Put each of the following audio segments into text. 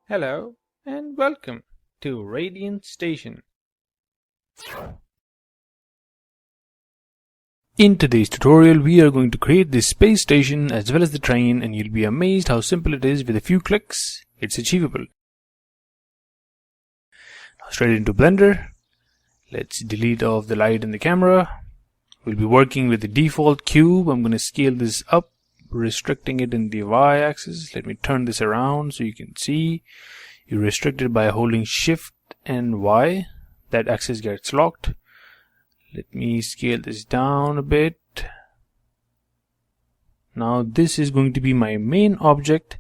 Hello and welcome to Radiant Station. In today's tutorial, we are going to create this space station as well as the train, and you'll be amazed how simple it is. With a few clicks, it's achievable. Now straight into Blender. Let's delete off the light in the camera. We'll be working with the default cube. I'm going to scale this up, restricting it in the y-axis. Let me turn this around so you can see. You're restricted by holding Shift and Y. That axis gets locked. Let me scale this down a bit. Now this is going to be my main object,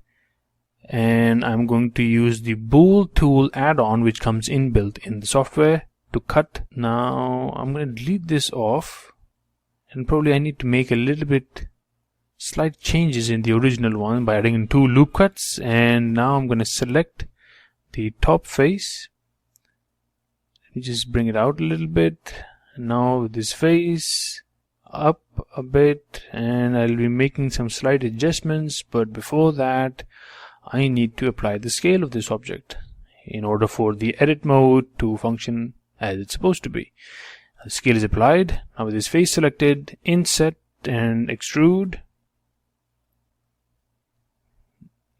and I'm going to use the Bool tool add-on which comes inbuilt in the software to cut. Now I'm going to delete this off, and probably I need to make a little bit slight changes in the original one by adding in 2 loop cuts. And now I'm going to select the top face. Let me just bring it out a little bit. Now with this face up a bit, and I'll be making some slight adjustments, but before that I need to apply the scale of this object in order for the edit mode to function as it's supposed to be. The scale is applied. Now with this face selected, inset and extrude.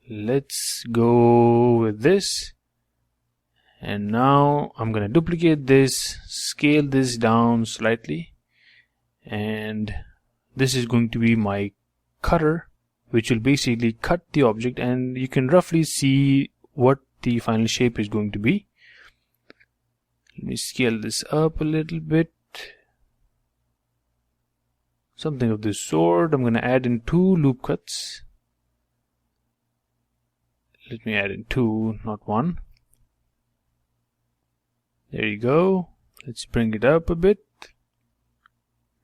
Let's go with this. And now I'm going to duplicate this, scale this down slightly, and this is going to be my cutter, which will basically cut the object, and you can roughly see what the final shape is going to be. Let me scale this up a little bit. Something of this sort. I'm going to add in 2 loop cuts. Let me add in 2, not 1. There you go. Let's bring it up a bit.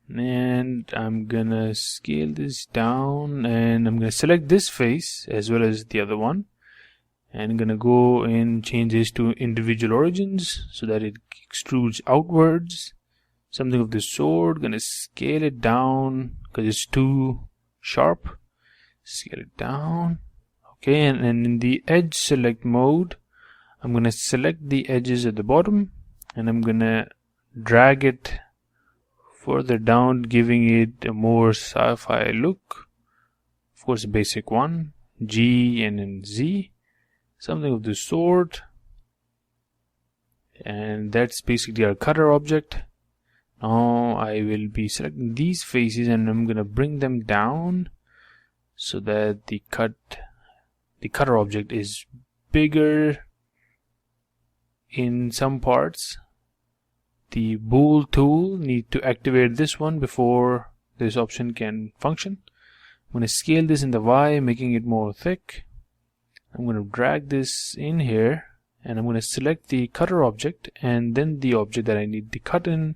And I'm gonna scale this down, and I'm gonna select this face as well as the other one. And I'm gonna go and change this to individual origins so that it extrudes outwards. Something of this sort. Gonna scale it down because it's too sharp. Scale it down. Okay, and in the edge select mode, I'm gonna select the edges at the bottom, and I'm gonna drag it further down, giving it a more sci-fi look. Of course, a basic one, G and then Z, something of this sort. And that's basically our cutter object. Now I will be selecting these faces, and I'm gonna bring them down so that the cutter object is bigger in some parts. The Bool tool need to activate this one before this option can function. I'm going to scale this in the Y, making it more thick. I'm going to drag this in here, and I'm going to select the cutter object and then the object that I need to cut in,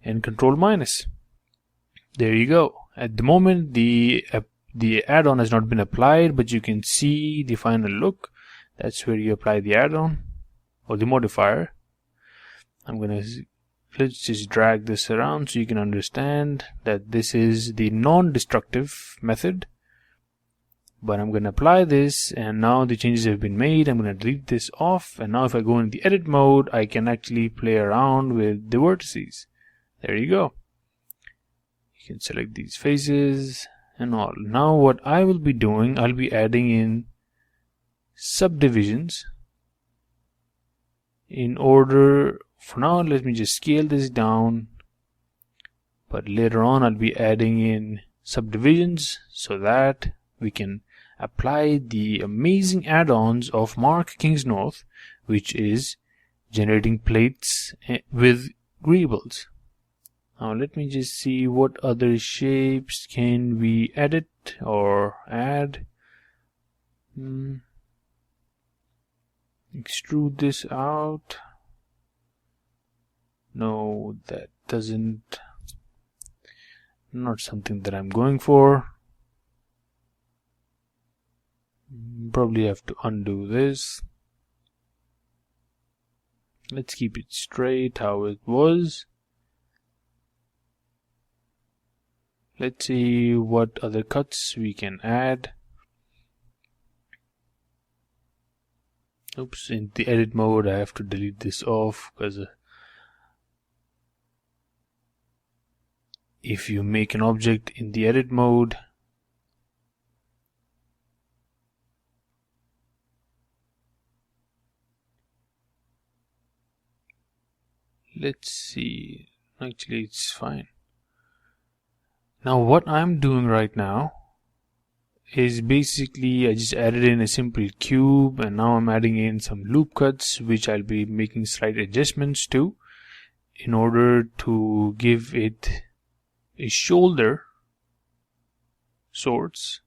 and Control minus. There you go. At the moment the add-on has not been applied, but you can see the final look. That's where you apply the add-on or the modifier. Let's just drag this around so you can understand that this is the non-destructive method. But I'm going to apply this, and now the changes have been made. I'm going to delete this off, and now if I go in the edit mode, I can actually play around with the vertices. There you go. You can select these faces and all. Now what I will be doing, I'll be adding in subdivisions in order. For now, let me just scale this down, but later on I'll be adding in subdivisions so that we can apply the amazing add-ons of Mark Kingsnorth, which is generating plates with Greebles. Now let me just see what other shapes can we edit or add. Extrude this out. No, that doesn't, not something that I'm going for. Probably have to undo this. Let's keep it straight how it was. Let's see what other cuts we can add. Oops, in the edit mode I have to delete this off, because if you make an object in the edit mode, let's see, actually it's fine. Now what I'm doing right now is basically I just added in a simple cube, and now I'm adding in some loop cuts which I'll be making slight adjustments to in order to give it a shoulder sorts.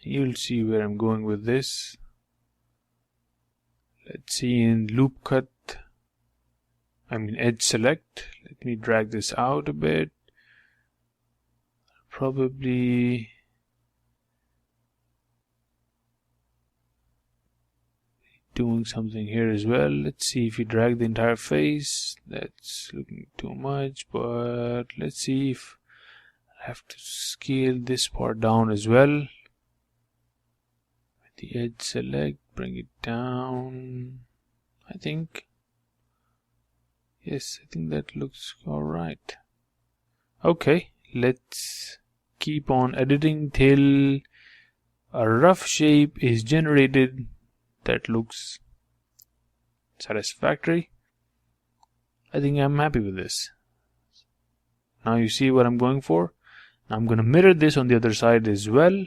You'll see where I'm going with this. Let's see, in loop cut, edge select, let me drag this out a bit. Probably doing something here as well. Let's see if we drag the entire face. That's looking too much, but let's see if I have to scale this part down as well. With the edge select, bring it down. I think, yes, I think that looks alright. Okay, let's keep on editing till a rough shape is generated that looks satisfactory. I think I'm happy with this. Now you see what I'm going for. Now I'm going to mirror this on the other side as well.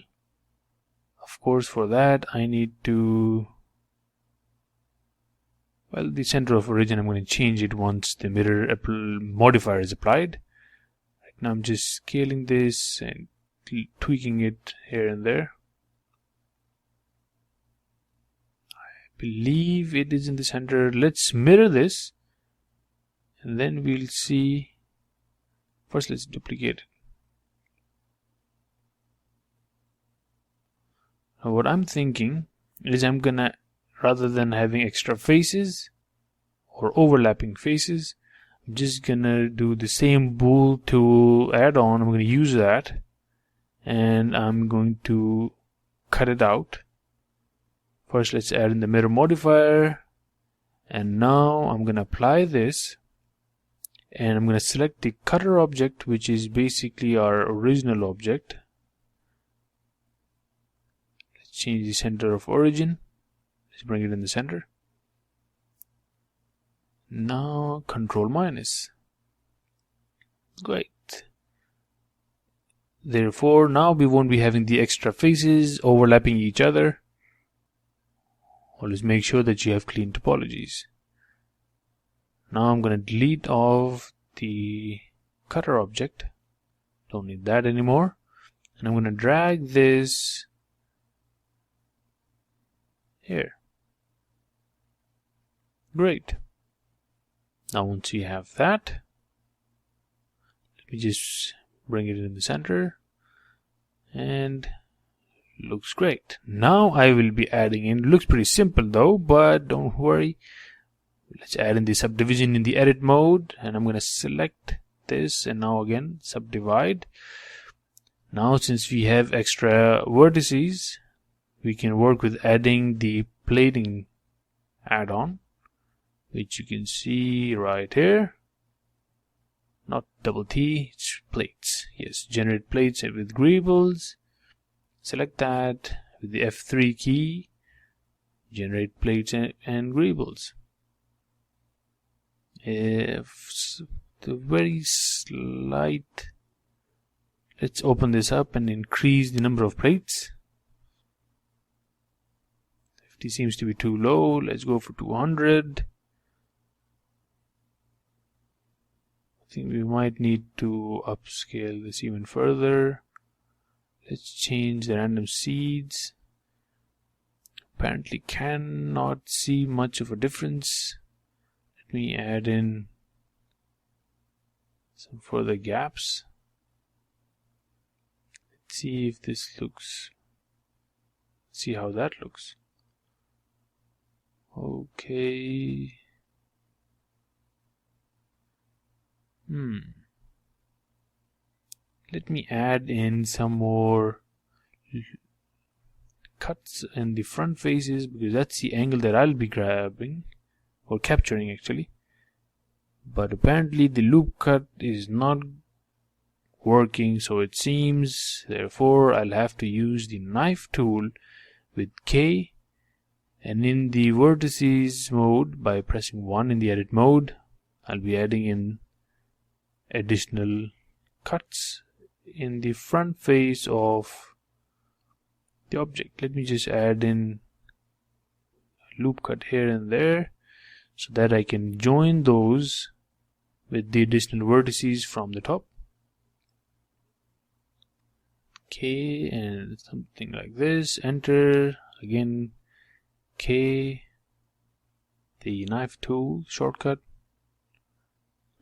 Of course, for that I need to, well, the center of origin I'm going to change it once the mirror modifier is applied. Right now I'm just scaling this and tweaking it here and there. I believe it is in the center. Let's mirror this and then we'll see. First let's duplicate it. Now what I'm thinking is I'm gonna, rather than having extra faces or overlapping faces, I'm just gonna do the same bool tool add-on. I'm gonna use that and I'm going to cut it out. First let's add in the mirror modifier, and now I'm gonna apply this and I'm gonna select the cutter object, which is basically our original object. Let's change the center of origin. Let's bring it in the center. Now control minus. Great. Therefore now we won't be having the extra faces overlapping each other. Always make sure that you have clean topologies. Now I'm going to delete off the cutter object. Don't need that anymore. And I'm going to drag this here. Great. Now once you have that, let me just bring it in the center, and looks great. Now I will be adding in, looks pretty simple though, but don't worry. Let's add in the subdivision in the edit mode, and I'm going to select this, and now again subdivide. Now since we have extra vertices, we can work with adding the plating add-on, which you can see right here. Not double T, it's plates. Yes, generate plates with Greebles. Select that with the F3 key, generate plates and Greebles. If the very slight, let's open this up and increase the number of plates. 50 seems to be too low. Let's go for 200. I think we might need to upscale this even further. Let's change the random seeds. Apparently cannot see much of a difference. Let me add in some further gaps. Let's see if this looks, see how that looks. Okay. let me add in some more cuts in the front faces, because that's the angle that I'll be grabbing or capturing actually. But apparently the loop cut is not working, so it seems. Therefore I'll have to use the knife tool with K, and in the vertices mode, by pressing 1 in the edit mode, I'll be adding in additional cuts in the front face of the object. Let me just add in a loop cut here and there so that I can join those with the additional vertices from the top. K, and something like this. Enter again. K, the knife tool shortcut.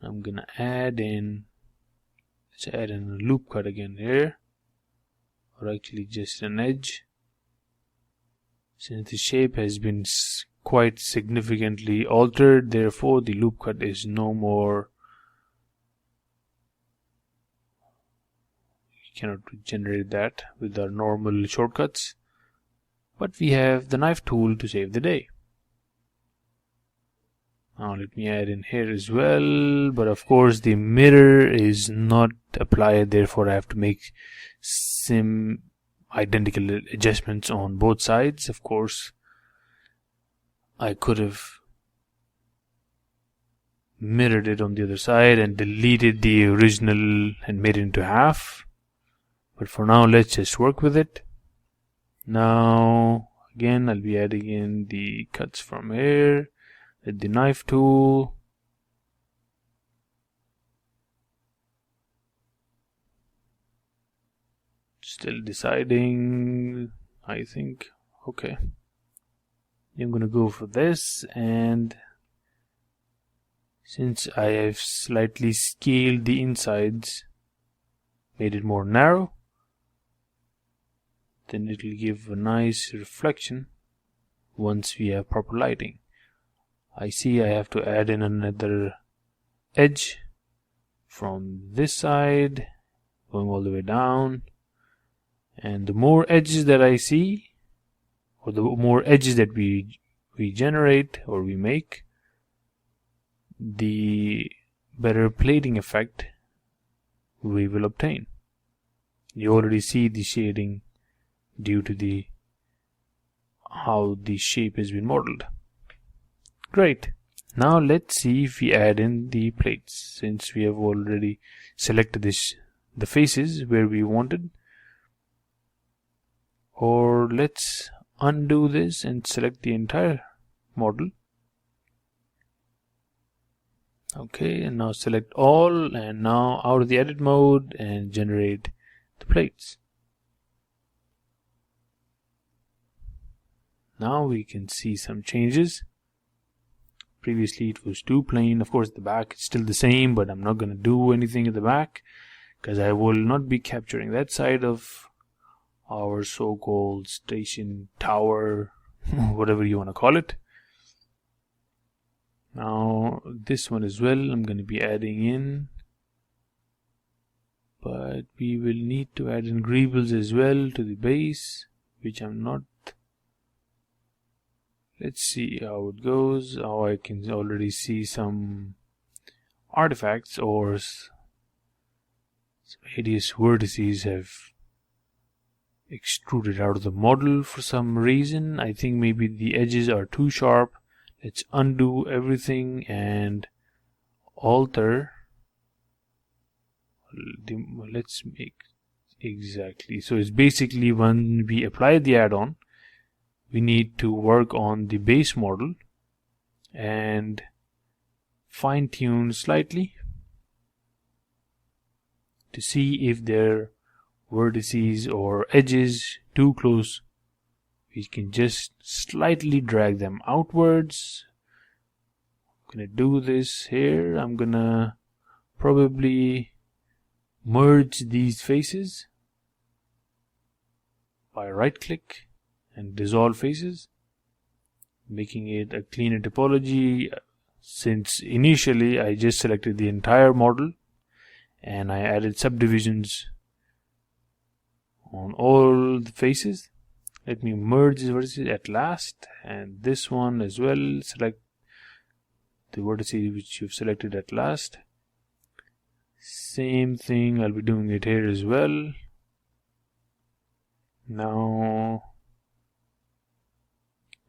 I'm gonna add in, let's add in a loop cut again here, or actually just an edge, since the shape has been quite significantly altered. Therefore the loop cut is no more, you cannot generate that with our normal shortcuts, but we have the knife tool to save the day. Now let me add in here as well, but of course the mirror is not applied, therefore I have to make some identical adjustments on both sides. Of course I could have mirrored it on the other side and deleted the original and made it into half, but for now let's just work with it. Now again I'll be adding in the cuts from here with the knife tool. Still deciding, I think. Okay, I'm gonna go for this, and since I have slightly scaled the insides, made it more narrow, then it will give a nice reflection once we have proper lighting. I see I have to add in another edge from this side, going all the way down, and the more edges that I see, or the more edges that we generate or we make, the better plating effect we will obtain. You already see the shading due to the how the shape has been modeled. Great. Now let's see if we add in the plates, since we have already selected the faces where we wanted. Or let's undo this and select the entire model. Okay, and now select all, and now out of the edit mode and generate the plates. Now we can see some changes. Previously it was too plain. Of course the back is still the same, but I'm not going to do anything at the back because I will not be capturing that side of our so-called station tower, whatever you want to call it. Now this one as well I'm going to be adding in, but we will need to add in Greebles as well to the base, which I'm not. Let's see how it goes. How I can already see some artifacts or some hideous vertices have extruded out of the model for some reason. I think maybe the edges are too sharp. Let's undo everything and alter. Let's make exactly. So it's basically when we apply the add-on, we need to work on the base model and fine-tune slightly to see if there are vertices or edges too close. We can just slightly drag them outwards. I'm gonna do this here. I'm gonna probably merge these faces by right-click and dissolve faces, making it a cleaner topology, since initially I just selected the entire model and I added subdivisions on all the faces. Let me merge these vertices at last, and this one as well. Select the vertices which you've selected at last. Same thing, I'll be doing it here as well. Now,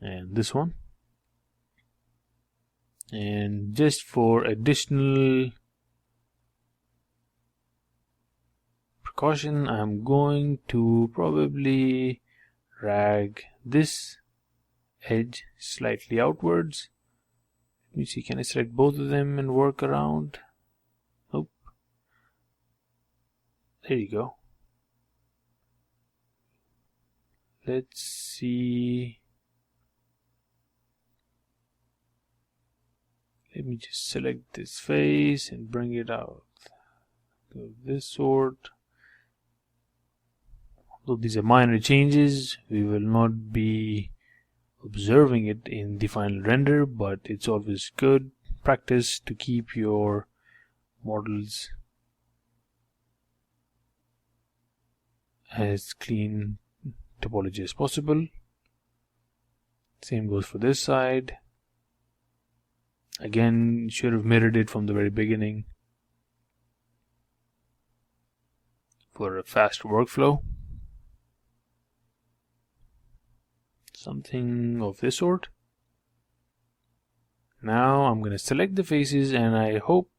and this one. And just for additional precaution, I'm going to probably drag this edge slightly outwards. Let me see, can I select both of them and work around? Nope. There you go. Let's see. Let me just select this face and bring it out. Go this sort. Although these are minor changes, we will not be observing it in the final render, but it's always good practice to keep your models as clean topology as possible. Same goes for this side. Again, should have mirrored it from the very beginning for a fast workflow. Something of this sort. Now I'm going to select the faces, and I hope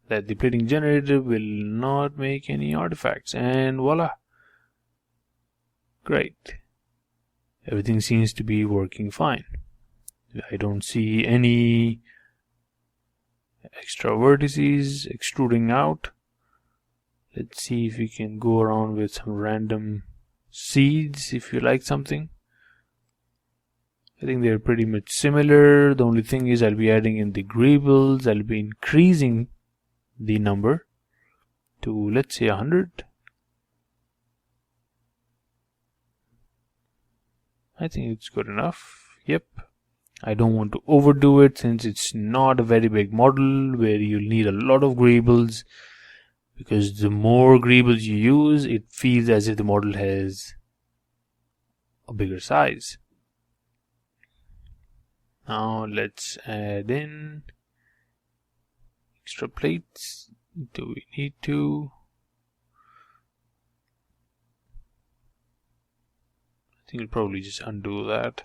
that the plating generator will not make any artifacts, and voila. Great. Everything seems to be working fine. I don't see any extra vertices extruding out. Let's see if we can go around with some random seeds if you like something. I think they're pretty much similar. The only thing is I'll be adding in the greebles. I'll be increasing the number to, let's say, 100. I think it's good enough. Yep. I don't want to overdo it since it's not a very big model where you'll need a lot of greebles, because the more greebles you use, it feels as if the model has a bigger size. Now let's add in extra plates. Do we need to? I think I'll probably just undo that.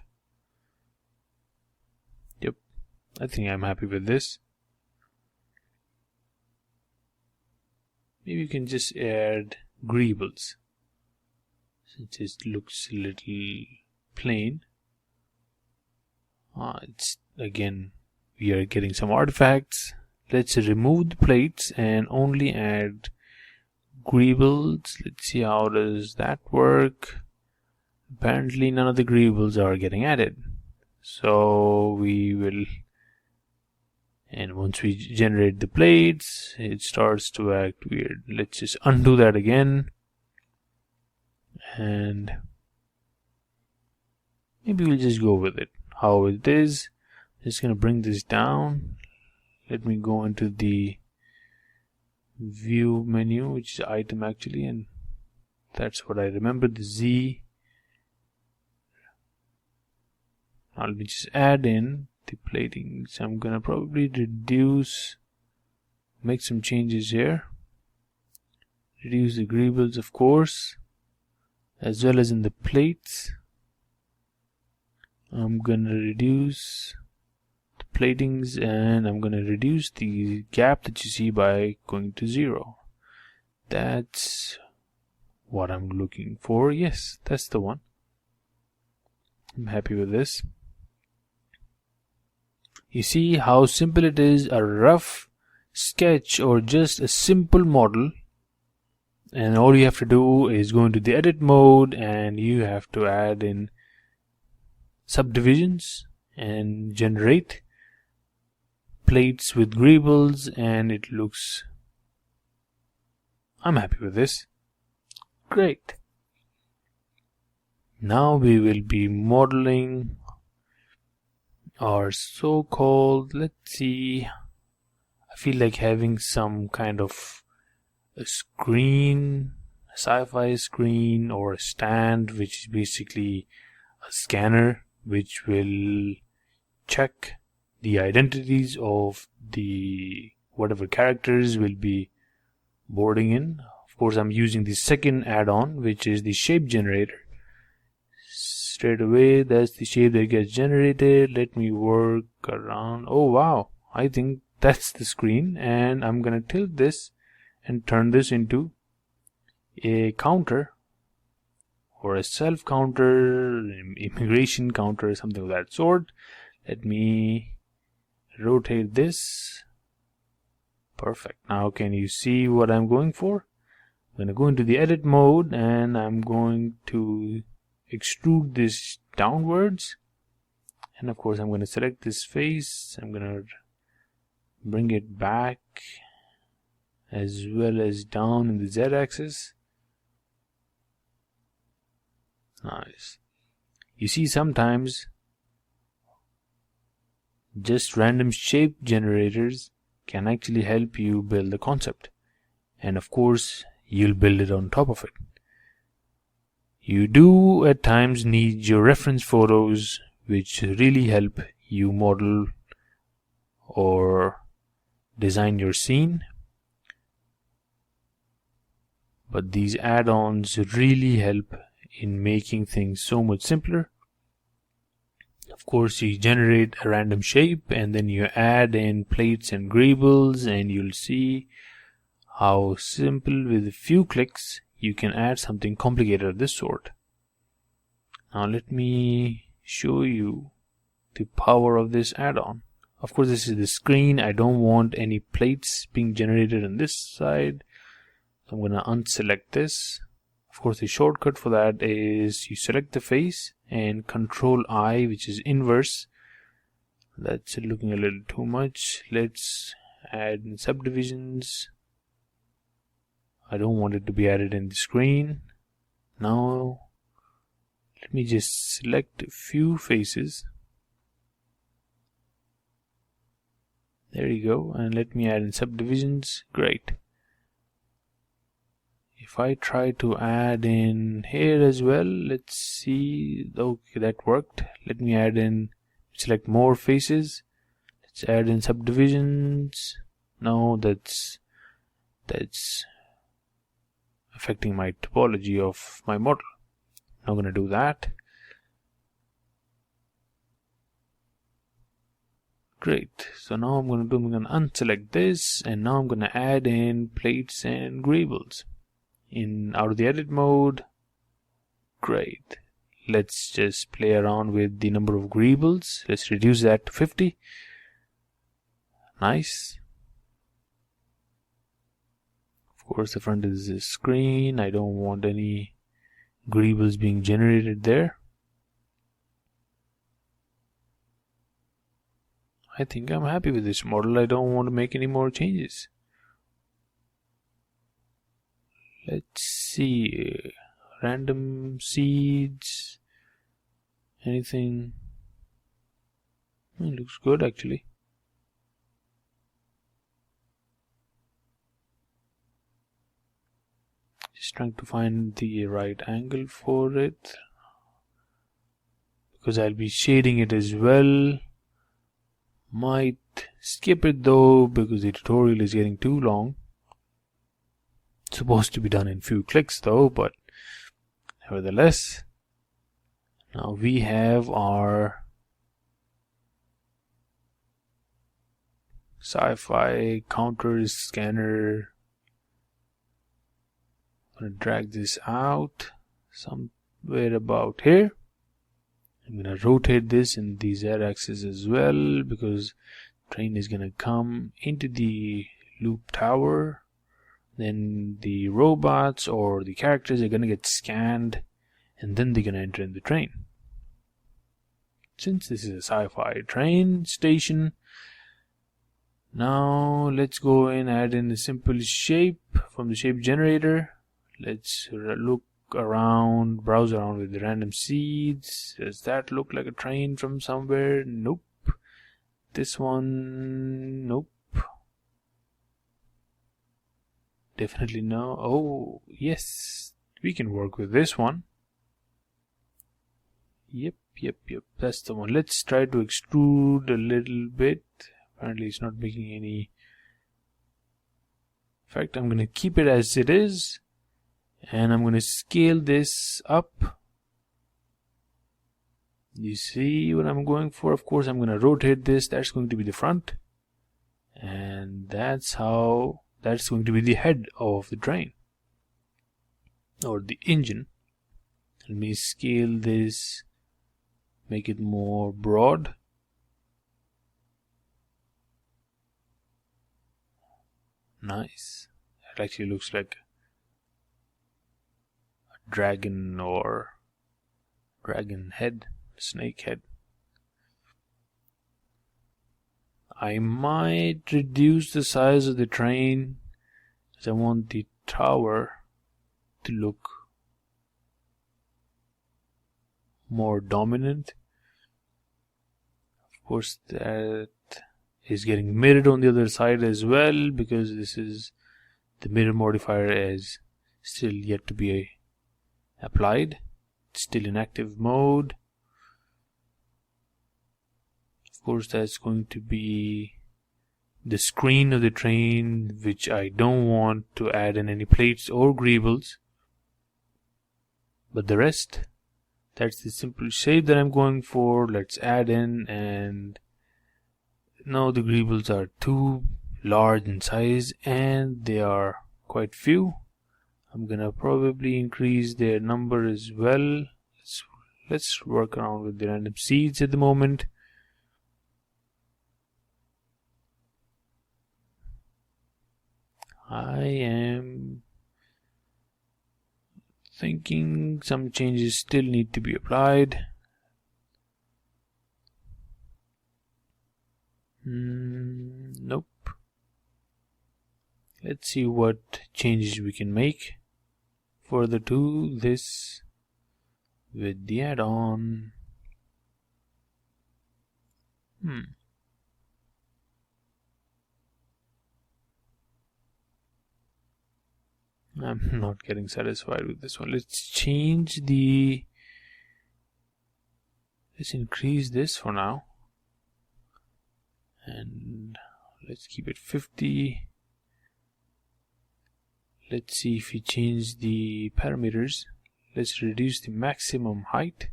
Yep, I think I'm happy with this. Maybe you can just add greebles since it looks a little plain. It's again, we are getting some artifacts. Let's remove the plates and only add greebles. Let's see how does that work. Apparently none of the greebles are getting added, so we will, and once we generate the plates it starts to act weird. Let's just undo that again, and maybe we'll just go with it how it is. Just gonna bring this down. Let me go into the view menu, which is item actually, and that's what I remember, the Z. Now let me just add in the platings. I'm gonna probably reduce, make some changes here. Reduce the greebles, of course, as well as in the plates. I'm gonna reduce the platings, and I'm gonna reduce the gap that you see by going to 0. That's what I'm looking for. Yes, that's the one. I'm happy with this. You see how simple it is, a rough sketch or just a simple model, and all you have to do is go into the edit mode and you have to add in subdivisions and generate plates with greebles, and it looks, I'm happy with this. Great. Now we will be modeling our so-called, let's see, I feel like having some kind of a screen sci-fi screen or a stand, which is basically a scanner which will check the identities of the whatever characters will be boarding in. Of course, I'm using the second add-on, which is the shape generator. Straight away, that's the shape that gets generated. Let me work around. Oh wow, I think that's the screen, and I'm gonna tilt this and turn this into a counter or a self counter, immigration counter, something of that sort. Let me rotate this. Perfect. Now can you see what I'm going for? I'm going to go into the edit mode and I'm going to extrude this downwards, and of course I'm going to select this face. I'm going to bring it back as well as down in the z-axis. Nice. You see, sometimes just random shape generators can actually help you build the concept, and of course you'll build it on top of it. You do at times need your reference photos, which really help you model or design your scene, but these add-ons really help in making things so much simpler. Of course, you generate a random shape and then you add in plates and greebles, and you'll see how simple, with a few clicks, you can add something complicated of this sort. Now let me show you the power of this add-on. Of course, this is the screen. I don't want any plates being generated on this side, so I'm going to unselect this. Of course, the shortcut for that is you select the face and Control I, which is inverse. That's looking a little too much. Let's add in subdivisions. I don't want it to be added in the screen. Now let me just select a few faces. There you go, and let me add in subdivisions. Great. If I try to add in here as well, let's see. Okay, that worked. Let me add in, select more faces. Let's add in subdivisions. No, that's affecting my topology of my model. I'm going to do that. Great. So now I'm going to unselect this, and now I'm going to add in plates and greebles out of the edit mode. Great. Let's just play around with the number of greebles. Let's reduce that to 50. Nice. Of course, the front is a screen. I don't want any greebles being generated there. I think I'm happy with this model. I don't want to make any more changes. Let's see. Random seeds. Anything? It looks good actually. Just trying to find the right angle for it, because I'll be shading it as well. Might skip it though, because the tutorial is getting too long. It's supposed to be done in few clicks though, but nevertheless. Now we have our sci-fi counter scanner. I'm going to drag this out somewhere about here. I'm going to rotate this in the z-axis as well, because train is going to come into the loop tower. Then the robots or the characters are going to get scanned, and then they're going to enter in the train. Since this is a sci-fi train station, now let's go and add in a simple shape from the shape generator. Let's look around, browse around with the random seeds. Does that look like a train from somewhere? Nope. This one, nope. Definitely no. Oh, yes. We can work with this one. Yep. That's the one. Let's try to extrude a little bit. Apparently it's not making any effect. I'm going to keep it as it is. And I'm going to scale this up. You see what I'm going for? Of course, I'm going to rotate this. That's going to be the front. And that's going to be the head of the train. Or the engine. Let me scale this. Make it more broad. Nice. It actually looks like a dragon or dragon head, snake head. I might reduce the size of the train because I want the tower to look more dominant. Of course, that is getting mirrored on the other side as well, because this is the mirror modifier is still yet to be applied. It's still in active mode. Of course, that's going to be the screen of the train, which I don't want to add in any plates or greebles. But the rest, that's the simple shape that I'm going for. Let's add in, and now the greebles are too large in size and they are quite few. I'm gonna probably increase their number as well. Let's work around with the random seeds at the moment. I am thinking some changes still need to be applied. Nope. Let's see what changes we can make further to this with the add-on. I'm not getting satisfied with this one. Let's increase this for now. And let's keep it 50. Let's see if we change the parameters. Let's reduce the maximum height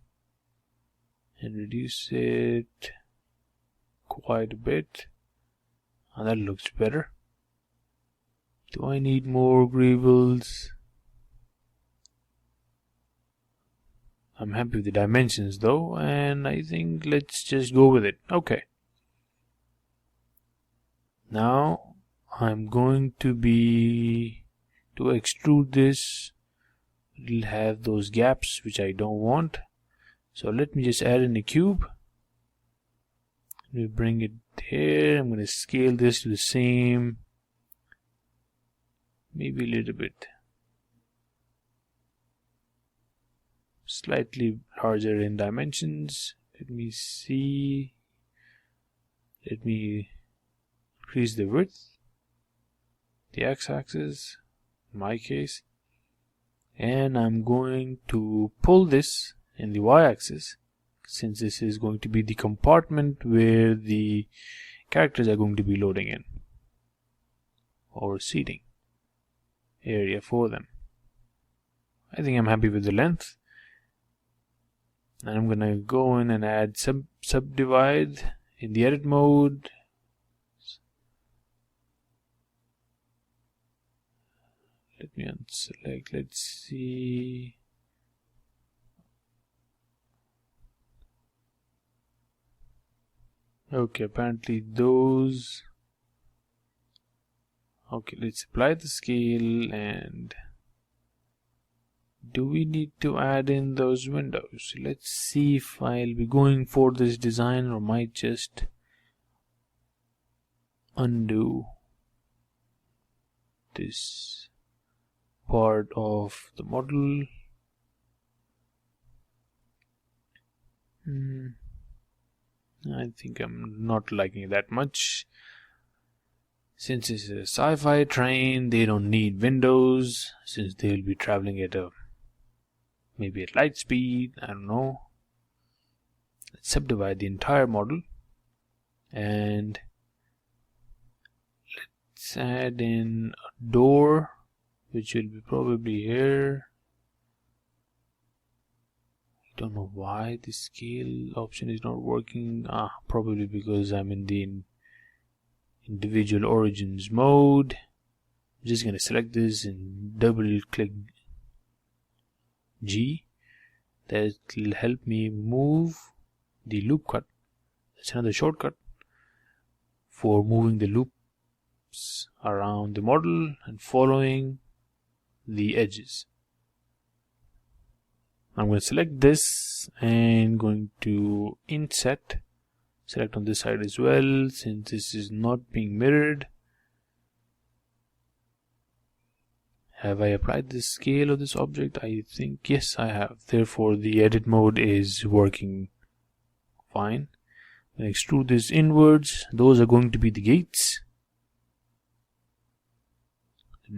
and reduce it quite a bit. And that looks better. Do I need more greebles? I'm happy with the dimensions though, and I think let's just go with it. Okay. Now I'm going to extrude this. It'll have those gaps which I don't want. So let me just add in a cube. We bring it here. I'm going to scale this to the same, maybe a little bit, slightly larger in dimensions. Let me see. Let me increase the width, the x-axis in my case, and I'm going to pull this in the y-axis, since this is going to be the compartment where the characters are going to be loading in, or seating area for them. I think I'm happy with the length, and I'm gonna go in and add subdivide in the edit mode. Let me unselect. Let's see. Okay, apparently those. Okay, let's apply the scale. And do we need to add in those windows? Let's see if I'll be going for this design or might just undo this part of the model. I think I'm not liking it that much. Since it's a sci-fi train, they don't need windows, since they'll be traveling at maybe at light speed, I don't know. Let's subdivide the entire model, and let's add in a door, which will be probably here. I don't know why the scale option is not working. Probably because I'm in the individual origins mode. I'm just going to select this and double click G. That will help me move the loop cut. That's another shortcut for moving the loops around the model and following the edges. I'm going to select this and going to inset, select on this side as well, since this is not being mirrored. Have I applied the scale of this object? I think yes, I have. Therefore the edit mode is working fine. I'm going to extrude this inwards. Those are going to be the gates.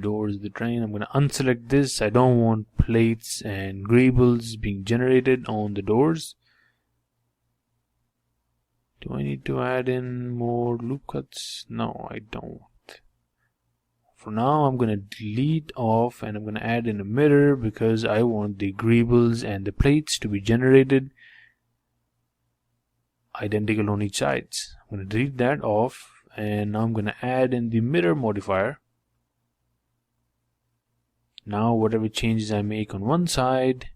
Doors of the train. I'm going to unselect this. I don't want plates and greebles being generated on the doors. Do I need to add in more loop cuts? No, I don't. For now, I'm going to delete off and I'm going to add in a mirror because I want the greebles and the plates to be generated identical on each side. I'm going to delete that off, and now I'm going to add in the mirror modifier. Now whatever changes I make on one side,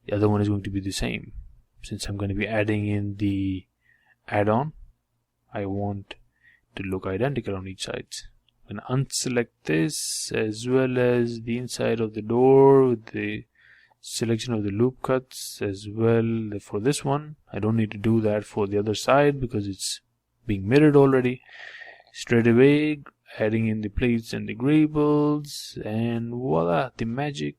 the other one is going to be the same. Since I'm going to be adding in the add-on, I want to look identical on each side. I'm going to unselect this as well as the inside of the door with the selection of the loop cuts as well for this one. I don't need to do that for the other side because it's being mirrored already. Straight away adding in the plates and the greebles, and voila, the magic.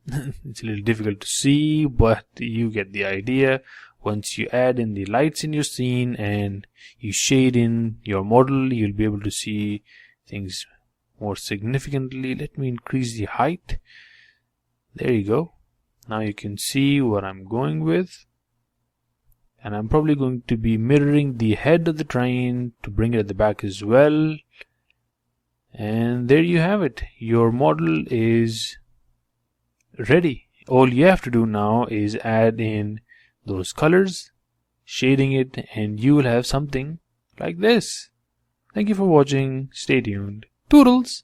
It's a little difficult to see, but you get the idea. Once you add in the lights in your scene and you shade in your model, you'll be able to see things more significantly. Let me increase the height. There you go. Now you can see what I'm going with. And I'm probably going to be mirroring the head of the train to bring it at the back as well. And there you have it. Your model is ready. All you have to do now is add in those colors, shading it, and you will have something like this. Thank you for watching. Stay tuned. Toodles!